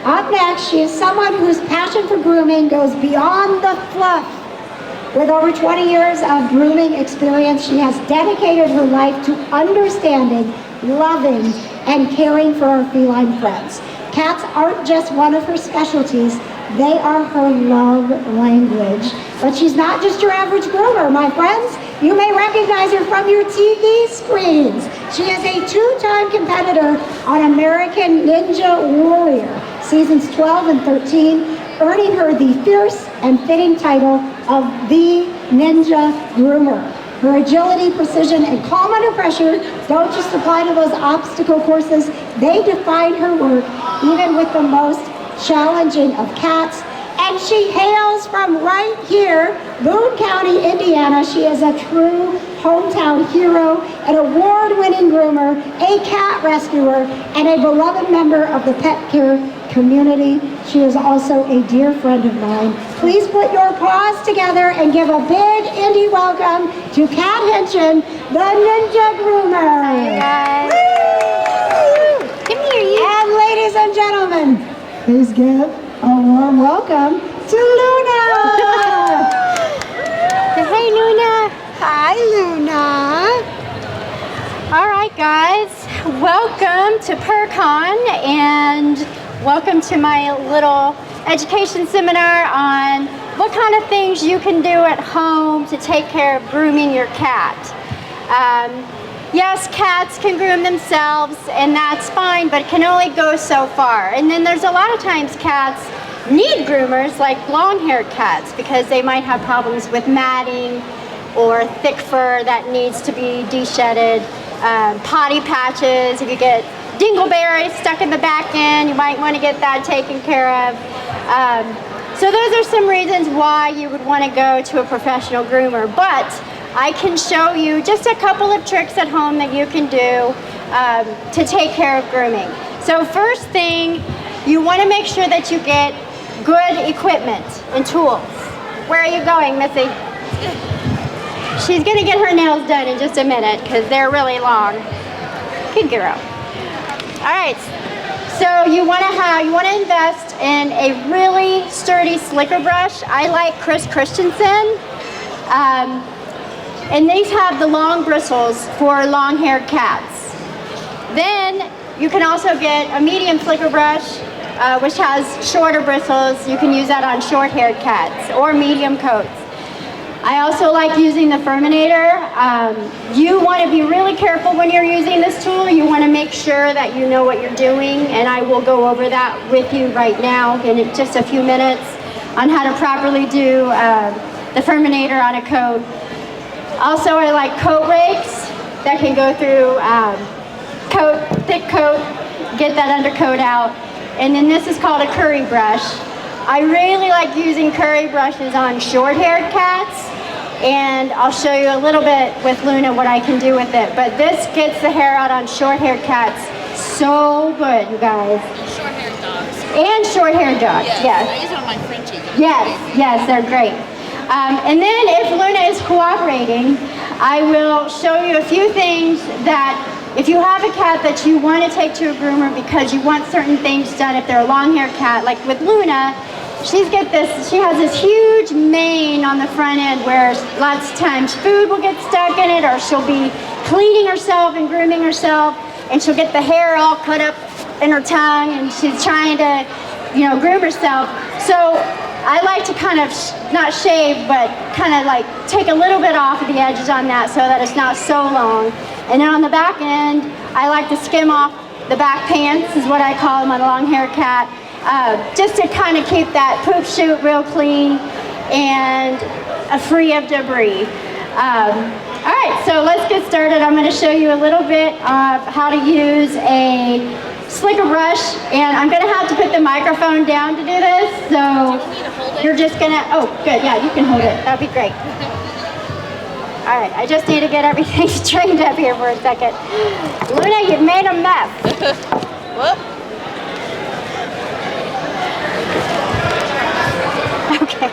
Up next, she is someone whose passion for grooming goes beyond the fluff. With over 20 years of grooming experience, she has dedicated her life to understanding, loving, and caring for her feline friends. Cats aren't just one of her specialties, they are her love language. But she's not just your average groomer, my friends. You may recognize her from your TV screens. She is a two-time competitor on American Ninja Warrior, seasons 12 and 13, earning her the fierce and fitting title of the Ninja Groomer. Her agility, precision, and calm under pressure don't just apply to those obstacle courses, they define her work even with the most challenging of cats. And she hails from right here, Boone County, Indiana. She is a true hometown hero, an award-winning groomer, a cat rescuer, and a beloved member of the pet care community. She is also a dear friend of mine. Please put your paws together and give a big indie welcome to Kat Henschen, the Ninja Groomer. Hi guys. Come here, you. And ladies and gentlemen, please give a warm welcome to Luna. Hey, Luna. Hi, Luna. All right, guys. Welcome to PurrCon and welcome to my little education seminar on what kind of things you can do at home to take care of grooming your cat. Yes, cats can groom themselves, and that's fine, but it can only go so far. And then there's a lot of times cats need groomers, like long-haired cats, because they might have problems with matting or thick fur that needs to be de-shedded, potty patches. If you get dingleberries stuck in the back end, you might want to get that taken care of. So those are some reasons why you would want to go to a professional groomer. But I can show you just a couple of tricks at home that you can do to take care of grooming. So first thing, you want to make sure that you get good equipment and tools. Where are you going, Missy? She's going to get her nails done in just a minute because they're really long. Good girl. All right. So you want to invest in a really sturdy slicker brush. I like Chris Christensen. And these have the long bristles for long-haired cats. Then you can also get a medium slicker brush, which has shorter bristles. You can use that on short-haired cats or medium coats. I also like using the Furminator. You want to be really careful when you're using this tool. You want to make sure that you know what you're doing, and I will go over that with you right now in just a few minutes on how to properly do the Furminator on a coat. Also, I like coat rakes that can go through thick coat, get that undercoat out. And then this is called a curry brush. I really like using curry brushes on short-haired cats, and I'll show you a little bit with Luna what I can do with it. But this gets the hair out on short-haired cats so good, you guys. And short-haired dogs. And short-haired dogs, yes. I use it on my Frenchies. Yes, they're great. And then if Luna is cooperating, I will show you a few things that if you have a cat that you want to take to a groomer because you want certain things done, if they're a long-haired cat, like with Luna, she has this huge mane on the front end where lots of times food will get stuck in it, or she'll be cleaning herself and grooming herself, and she'll get the hair all cut up in her tongue, and she's trying to, groom herself. So I like to kind of, not shave, but kind of like take a little bit off of the edges on that so that it's not so long. And then on the back end, I like to skim off the back pants, is what I call them on a long-haired cat, just to kind of keep that poop chute real clean and free of debris. All right, so let's get started. I'm going to show you a little bit of how to use a slicker brush, and I'm going to have to put the microphone down to do this, so you're just going to, oh, good, yeah, you can hold it. That'd be great. All right, I just need to get everything straightened up here for a second. Luna, you've made a mess. What? Okay.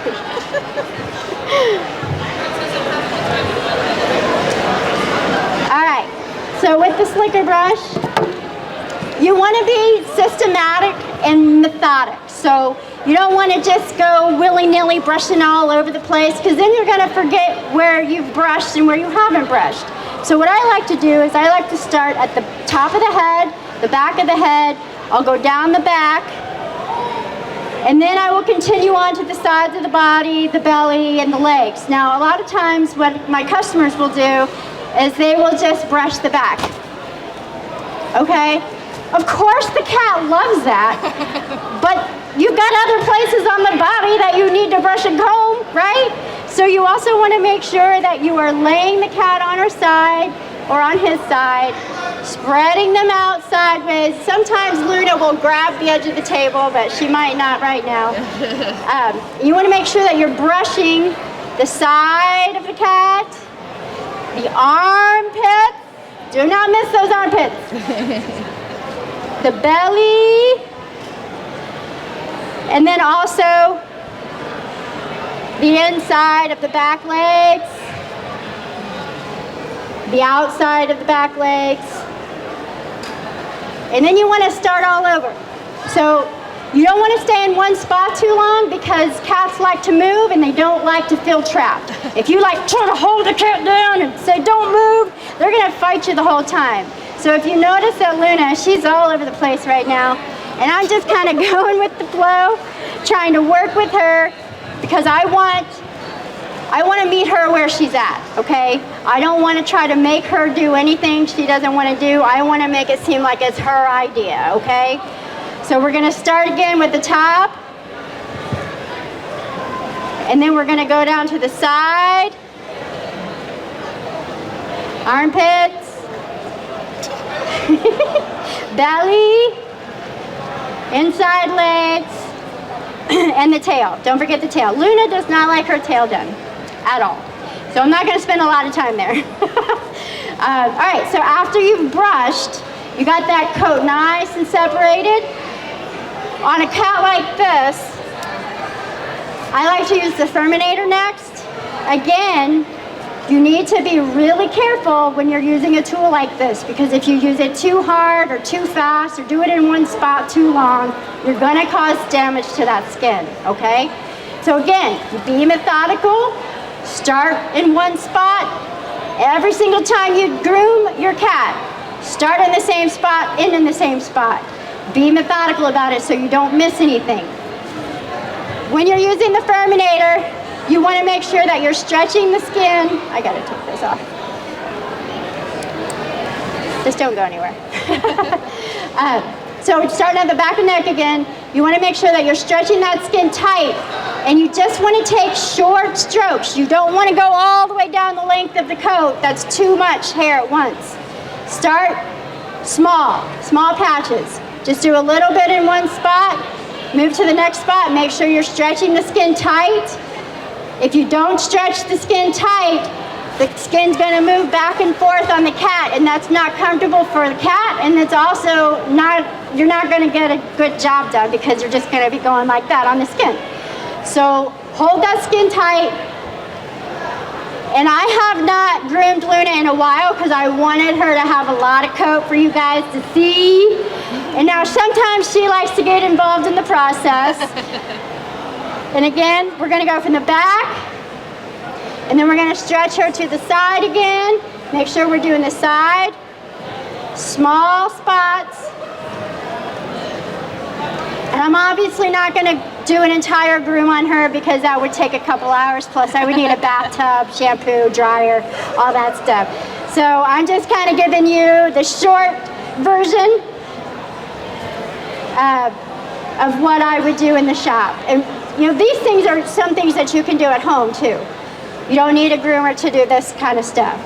All right, so with the slicker brush, you want to be systematic and methodic. So you don't want to just go willy-nilly brushing all over the place, because then you're going to forget where you've brushed and where you haven't brushed. So what I like to do is I like to start at the top of the head, the back of the head. I'll go down the back, and then I will continue on to the sides of the body, the belly, and the legs. Now, a lot of times what my customers will do is they will just brush the back. Okay? Of course the cat loves that, but you've got other places on the body that you need to brush and comb, right? So you also want to make sure that you are laying the cat on her side or on his side, spreading them out sideways. Sometimes Luna will grab the edge of the table, but she might not right now. You want to make sure that you're brushing the side of the cat, the armpits. Do not miss those armpits. The belly, and then also the inside of the back legs, the outside of the back legs, and then you want to start all over. So you don't want to stay in one spot too long, because cats like to move and they don't like to feel trapped. If you like try to hold the cat down and say don't move, they're going to fight you the whole time. So if you notice that Luna, she's all over the place right now, and I'm just kind of going with the flow, trying to work with her, because I want to meet her where she's at, okay? I don't want to try to make her do anything she doesn't want to do. I want to make it seem like it's her idea, okay? So we're going to start again with the top, and then we're going to go down to the side, armpits, belly, inside legs, and the tail. Don't forget the tail. Luna does not like her tail done at all. So I'm not going to spend a lot of time there. All right, so after you've brushed, you got that coat nice and separated. On a cat like this, I like to use the Furminator next. Again, you need to be really careful when you're using a tool like this, because if you use it too hard or too fast or do it in one spot too long, you're going to cause damage to that skin, okay? So again, be methodical, start in one spot. Every single time you groom your cat, start in the same spot, end in the same spot. Be methodical about it so you don't miss anything. When you're using the Furminator, you want to make sure that you're stretching the skin. I gotta take this off. Just don't go anywhere. So starting at the back of the neck again, you want to make sure that you're stretching that skin tight, and you just want to take short strokes. You don't want to go all the way down the length of the coat. That's too much hair at once. Start small patches. Just do a little bit in one spot, move to the next spot, make sure you're stretching the skin tight. If you don't stretch the skin tight, the skin's going to move back and forth on the cat, and that's not comfortable for the cat, and it's also you're not going to get a good job done, because you're just going to be going like that on the skin. So hold that skin tight. And I have not groomed Luna in a while, because I wanted her to have a lot of coat for you guys to see. And now sometimes she likes to get involved in the process. And again, we're going to go from the back, and then we're going to stretch her to the side again. Make sure we're doing the side. Small spots. And I'm obviously not going to do an entire groom on her, because that would take a couple hours, plus I would need a bathtub, shampoo, dryer, all that stuff. So I'm just kind of giving you the short version of what I would do in the shop. And you know, these things are some things that you can do at home too. You don't need a groomer to do this kind of stuff.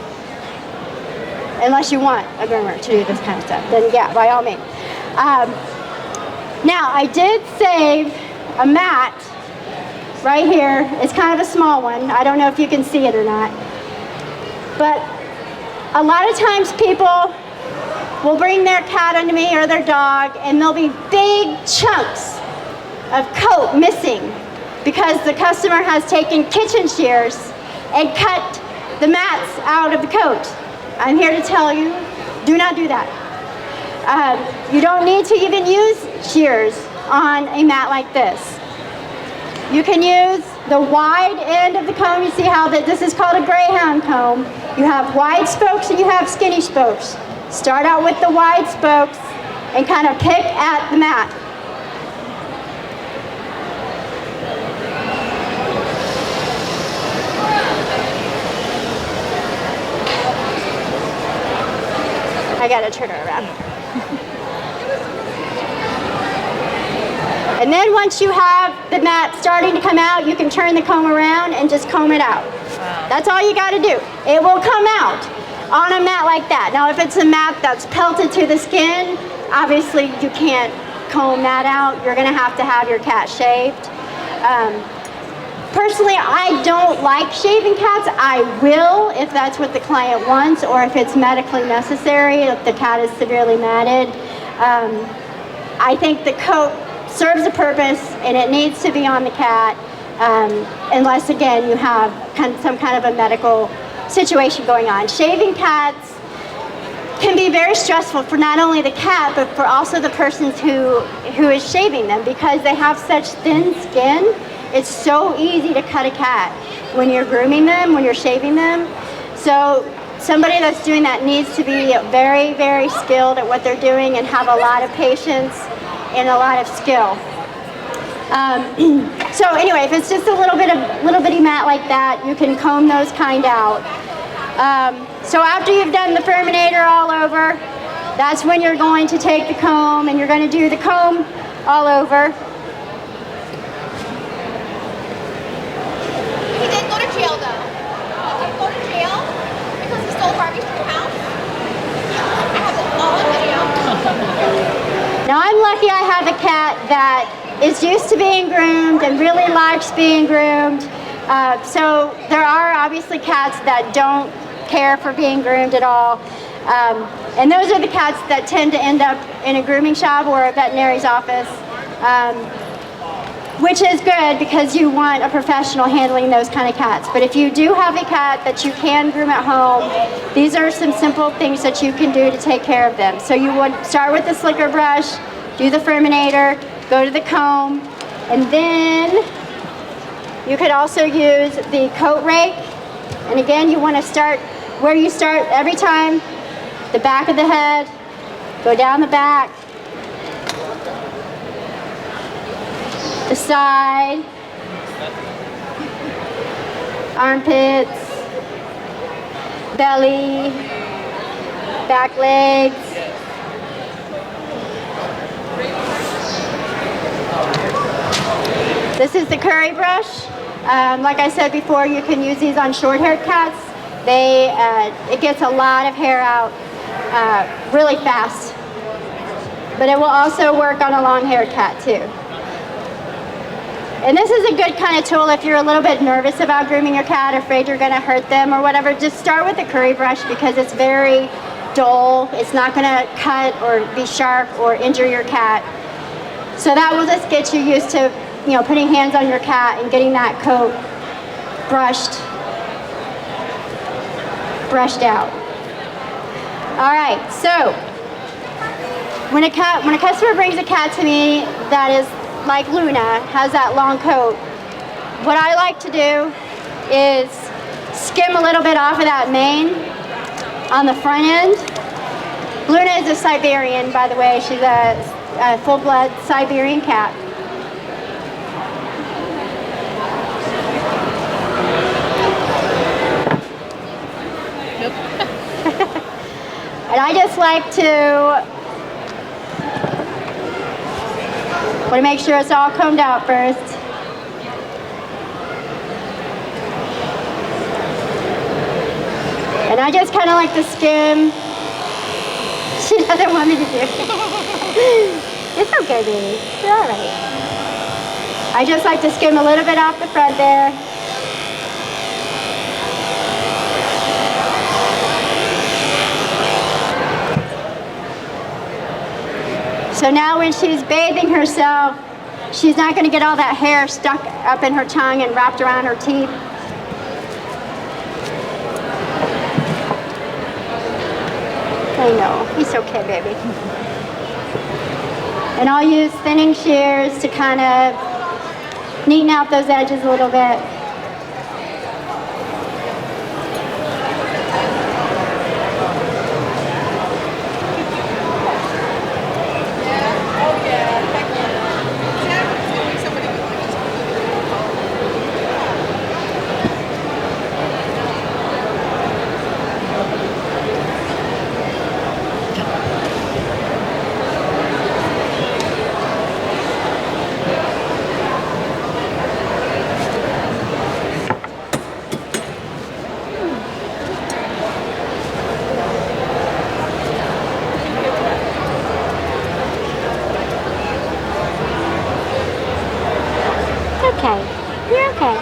Unless you want a groomer to do this kind of stuff, then yeah, by all means. Now, I did save a mat right here. It's kind of a small one. I don't know if you can see it or not. But a lot of times people will bring their cat onto me or their dog, and there'll be big chunks of coat missing because the customer has taken kitchen shears and cut the mats out of the coat. I'm here to tell you, do not do that. You don't need to even use shears on a mat like this. You can use the wide end of the comb. You see how this is called a greyhound comb. You have wide spokes and you have skinny spokes. Start out with the wide spokes and kind of pick at the mat. I gotta turn her around. And then once you have the mat starting to come out, you can turn the comb around and just comb it out. Wow. That's all you gotta do. It will come out on a mat like that. Now if it's a mat that's pelted to the skin, obviously you can't comb that out. You're gonna have to have your cat shaved. Personally, I don't like shaving cats. I will if that's what the client wants or if it's medically necessary, if the cat is severely matted. I think the coat serves a purpose and it needs to be on the cat unless, again, you have some kind of a medical situation going on. Shaving cats can be very stressful for not only the cat but for also the person who is shaving them because they have such thin skin. It's so easy to cut a cat when you're grooming them, when you're shaving them. So somebody that's doing that needs to be very, very skilled at what they're doing and have a lot of patience and a lot of skill. So anyway, if it's just a little bitty mat like that, you can comb those kind out. So after you've done the Furminator all over, that's when you're going to take the comb and you're going to do the comb all over. He did go to jail though. He did go to jail because he stole Barbie's from the house. I have it all on video. Now I'm lucky I have a cat that is used to being groomed and really likes being groomed. So there are obviously cats that don't care for being groomed at all. And those are the cats that tend to end up in a grooming shop or a veterinary's office. Which is good because you want a professional handling those kind of cats. But if you do have a cat that you can groom at home, these are some simple things that you can do to take care of them. So you would start with the slicker brush, do the Furminator, go to the comb, and then you could also use the coat rake. And again, you want to start where you start every time, the back of the head, go down the back, the side, armpits, belly, back legs. This is the curry brush. Like I said before, you can use these on short-haired cats. It gets a lot of hair out really fast. But it will also work on a long-haired cat too. And this is a good kind of tool if you're a little bit nervous about grooming your cat, afraid you're going to hurt them or whatever. Just start with the curry brush because it's very dull. It's not going to cut or be sharp or injure your cat. So that will just get you used to, putting hands on your cat and getting that coat brushed out. All right, so when a customer brings a cat to me that is like Luna, has that long coat, what I like to do is skim a little bit off of that mane on the front end. Luna is a Siberian, by the way. She's a full-blood Siberian cat. And I just like to make sure it's all combed out first. And I just kind of like to skim. She doesn't want me to do it. It's okay, baby. You're all right. I just like to skim a little bit off the front there. So now when she's bathing herself, she's not going to get all that hair stuck up in her tongue and wrapped around her teeth. I know. It's okay, baby. And I'll use thinning shears to kind of neaten out those edges a little bit. Okay, you're okay.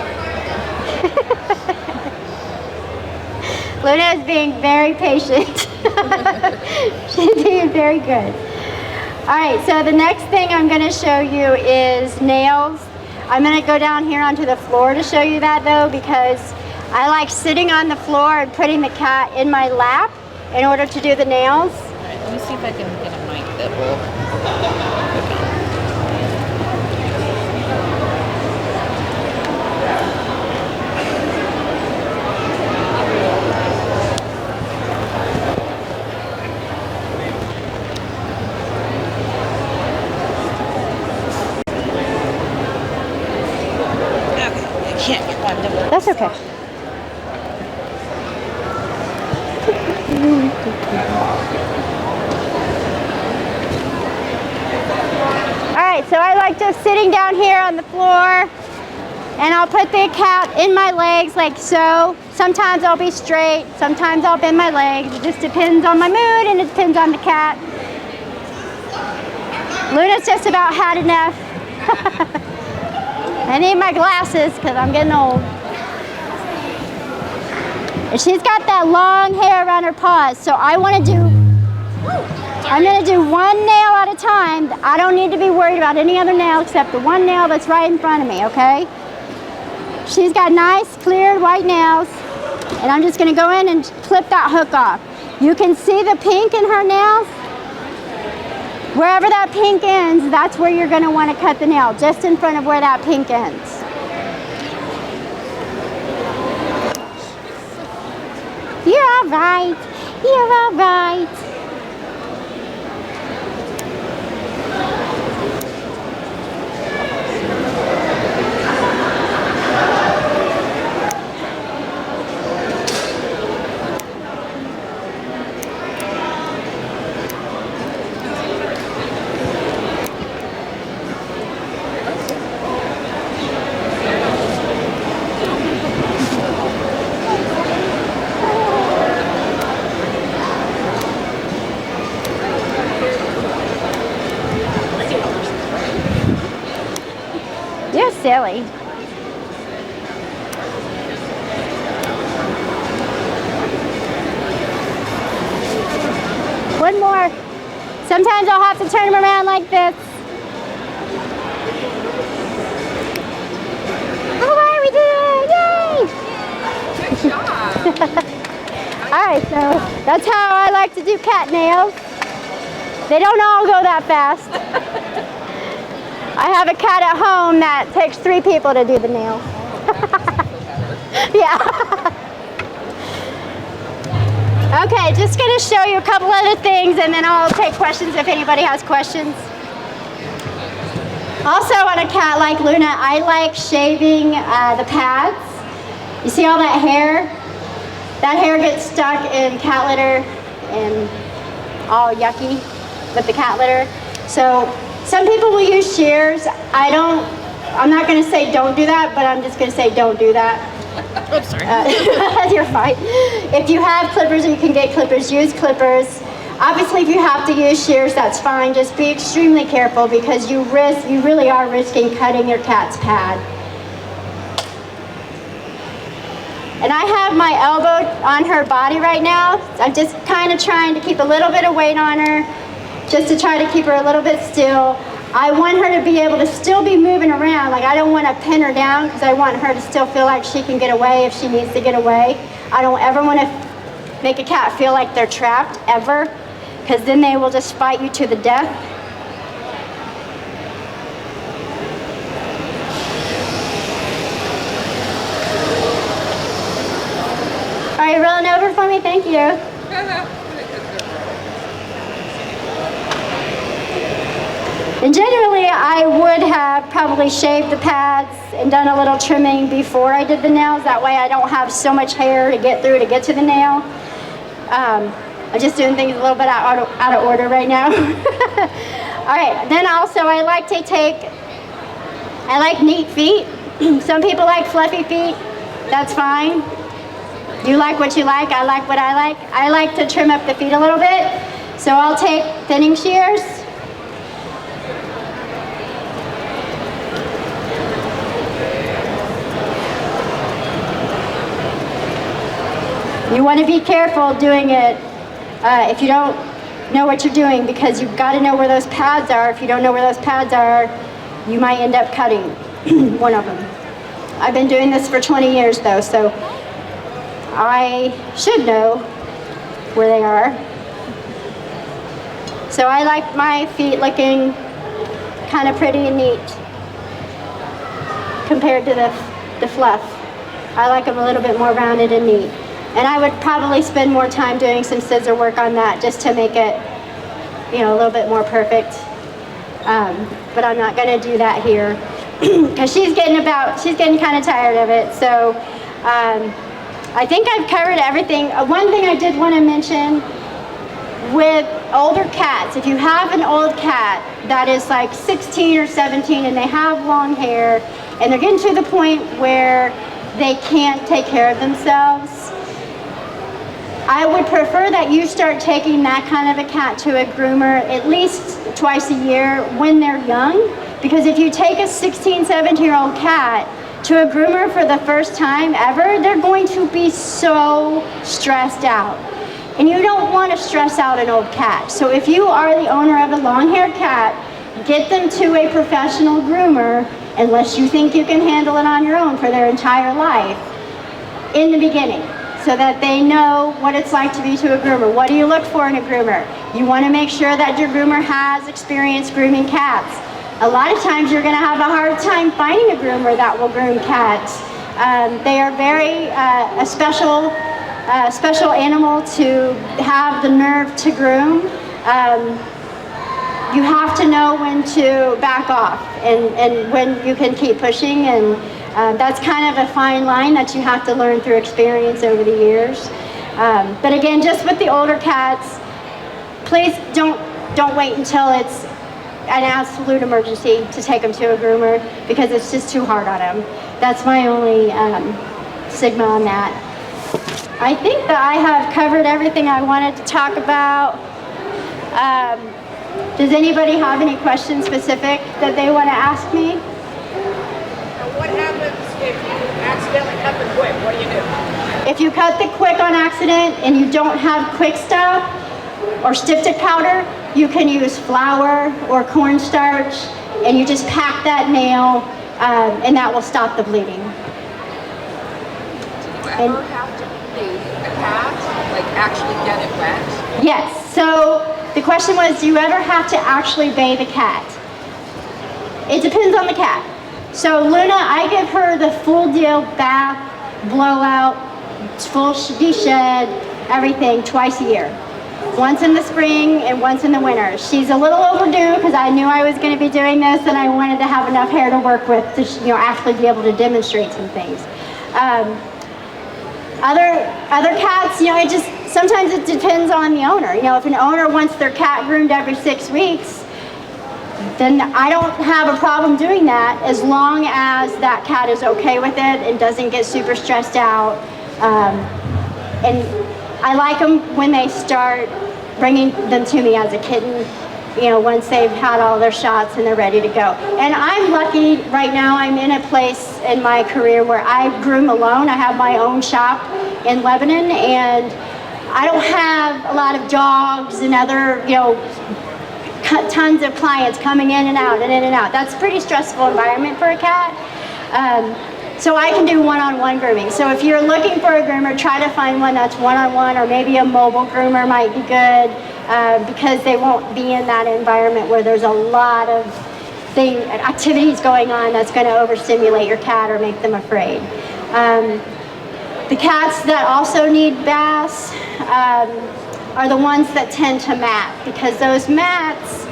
Luna is being very patient. She's being very good. All right, so the next thing I'm going to show you is nails. I'm going to go down here onto the floor to show you that though, because I like sitting on the floor and putting the cat in my lap in order to do the nails. All right, let me see if I can get a mic that will. That's okay. Alright, so I like just sitting down here on the floor and I'll put the cat in my legs like so. Sometimes I'll be straight, sometimes I'll bend my legs. It just depends on my mood and it depends on the cat. Luna's just about had enough. I need my glasses because I'm getting old. And she's got that long hair around her paws, so I'm going to do one nail at a time. I don't need to be worried about any other nail except the one nail that's right in front of me, okay? She's got nice, cleared white nails, and I'm just going to go in and clip that hook off. You can see the pink in her nails. Wherever that pink ends, that's where you're going to want to cut the nail, just in front of where that pink ends. You're all right. You're all right. You're silly. One more. Sometimes I'll have to turn them around like this. All right, we did it! Yay! Good job. All right, so that's how I like to do cat nails. They don't all go that fast. I have a cat at home that takes 3 people to do the nails. Yeah. Okay, just going to show you a couple other things and then I'll take questions if anybody has questions. Also on a cat like Luna, I like shaving the pads. You see all that hair? That hair gets stuck in cat litter and all yucky with the cat litter. So some people will use shears. I'm not going to say don't do that, but I'm just going to say don't do that. Oh, sorry. You're fine. If you have clippers or you can get clippers, use clippers. Obviously, if you have to use shears, that's fine. Just be extremely careful because you really are risking cutting your cat's pad. And I have my elbow on her body right now. I'm just kind of trying to keep a little bit of weight on her, just to try to keep her a little bit still. I want her to be able to still be moving around. Like I don't want to pin her down because I want her to still feel like she can get away if she needs to get away. I don't ever want to make a cat feel like they're trapped, ever, because then they will just fight you to the death. for me? Thank you. And generally, I would have probably shaved the pads and done a little trimming before I did the nails. That way I don't have so much hair to get through to get to the nail. I'm just doing things a little bit out of order right now. All right, then also I like neat feet. Some people like fluffy feet. That's fine. You like what you like, I like what I like. I like to trim up the feet a little bit. So I'll take thinning shears. You want to be careful doing it if you don't know what you're doing, because you've got to know where those pads are. If you don't know where those pads are, you might end up cutting one of them. I've been doing this for 20 years though, so I should know where they are. So I like my feet looking kind of pretty and neat compared to the fluff. I like them a little bit more rounded and neat. And I would probably spend more time doing some scissor work on that just to make it, you know, a little bit more perfect. But I'm not going to do that here because she's getting kind of tired of it. So I think I've covered everything. One thing I did want to mention with older cats, if you have an old cat that is like 16 or 17 and they have long hair and they're getting to the point where they can't take care of themselves, I would prefer that you start taking that kind of a cat to a groomer at least twice a year when they're young. Because if you take a 16, 17-year-old cat to a groomer for the first time ever, they're going to be so stressed out. And you don't want to stress out an old cat. So if you are the owner of a long-haired cat, get them to a professional groomer, unless you think you can handle it on your own for their entire life, in the beginning, so that they know what it's like to be to a groomer. What do you look for in a groomer? You want to make sure that your groomer has experience grooming cats. A lot of times you're going to have a hard time finding a groomer that will groom cats. They are very a special animal to have the nerve to groom. You have to know when to back off and when you can keep pushing, and that's kind of a fine line that you have to learn through experience over the years. But again, just with the older cats, please don't wait until it's an absolute emergency to take them to a groomer, because it's just too hard on them. That's my only stigma on that. I think that I have covered everything I wanted to talk about. Does anybody have any questions specific that they want to ask me? What happens if you accidentally cut the quick? What do you do? If you cut the quick on accident and you don't have quick stop or styptic powder, you can use flour or cornstarch, and you just pack that nail, and that will stop the bleeding. Do you ever have to bathe a cat, like actually get it wet? Yes, so the question was, do you ever have to actually bathe a cat? It depends on the cat. So Luna, I give her the full deal bath, blowout, full de-shed, everything twice a year. Once in the spring and once in the winter. She's a little overdue because I knew I was going to be doing this, and I wanted to have enough hair to work with to, actually be able to demonstrate some things. Other cats, it just, sometimes it depends on the owner. If an owner wants their cat groomed every 6 weeks, then I don't have a problem doing that, as long as that cat is okay with it and doesn't get super stressed out. And I like them when they start bringing them to me as a kitten, once they've had all their shots and they're ready to go. And I'm lucky right now. I'm in a place in my career where I groom alone. I have my own shop in Lebanon, and I don't have a lot of dogs and other, tons of clients coming in and out and in and out. That's a pretty stressful environment for a cat. So I can do one-on-one grooming. So if you're looking for a groomer, try to find one that's one-on-one, or maybe a mobile groomer might be good, because they won't be in that environment where there's a lot of activities going on that's going to overstimulate your cat or make them afraid. The cats that also need baths are the ones that tend to mat, because those mats,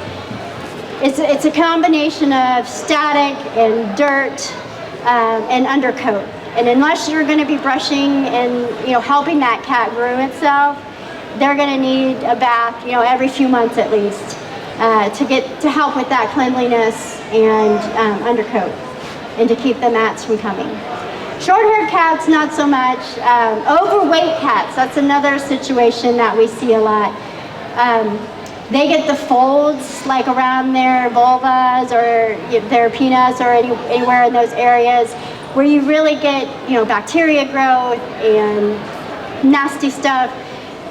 it's a combination of static and dirt and undercoat. And unless you're going to be brushing and helping that cat groom itself, they're going to need a bath every few months at least to help with that cleanliness and undercoat, and to keep the mats from coming. Short-haired cats, not so much. Overweight cats, that's another situation that we see a lot. They get the folds like around their vulvas or their penis or anywhere in those areas where you really get bacteria growth and nasty stuff.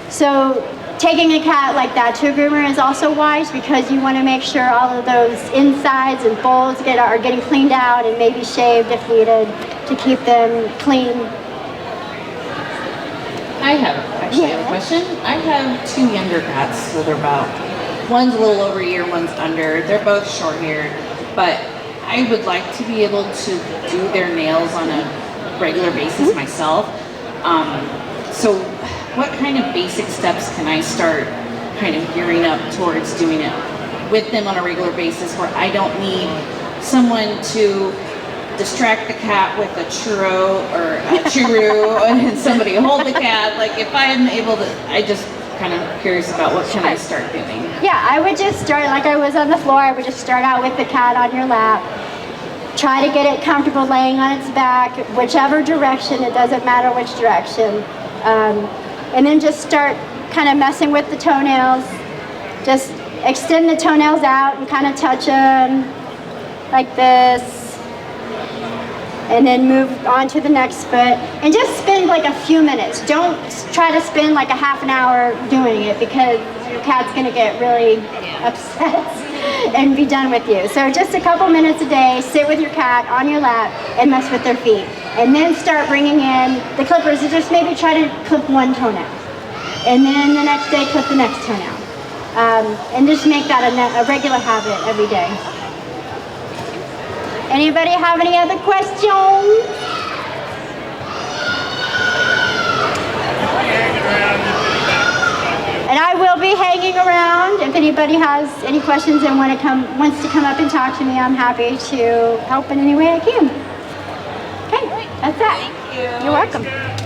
So taking a cat like that to a groomer is also wise, because you want to make sure all of those insides and folds are getting cleaned out and maybe shaved if needed to keep them clean. I have a question. I have 2 younger cats, so they're about, one's a little over a year, one's under. They're both short-haired, but I would like to be able to do their nails on a regular basis myself. So what kind of basic steps can I start kind of gearing up towards doing it with them on a regular basis, where I don't need someone to distract the cat with a churro or a churro and somebody hold the cat? Like, if I'm able to, I just kind of curious about what can I start doing? Yeah, I would just start like I was on the floor. I would just start out with the cat on your lap. Try to get it comfortable laying on its back, whichever direction, it doesn't matter which direction. And then just start kind of messing with the toenails. Just extend the toenails out and kind of touch them like this. And then move on to the next foot. And just spend like a few minutes. Don't try to spend like a half an hour doing it, because your cat's gonna get really upset and be done with you. So just a couple minutes a day, sit with your cat on your lap and mess with their feet. And then start bringing in the clippers and just maybe try to clip one toenail. And then the next day, clip the next toenail. And just make that a regular habit every day. Anybody have any other questions? And I will be hanging around. If anybody has any questions and wants to come up and talk to me, I'm happy to help in any way I can. Okay, that's that. Thank you. You're welcome.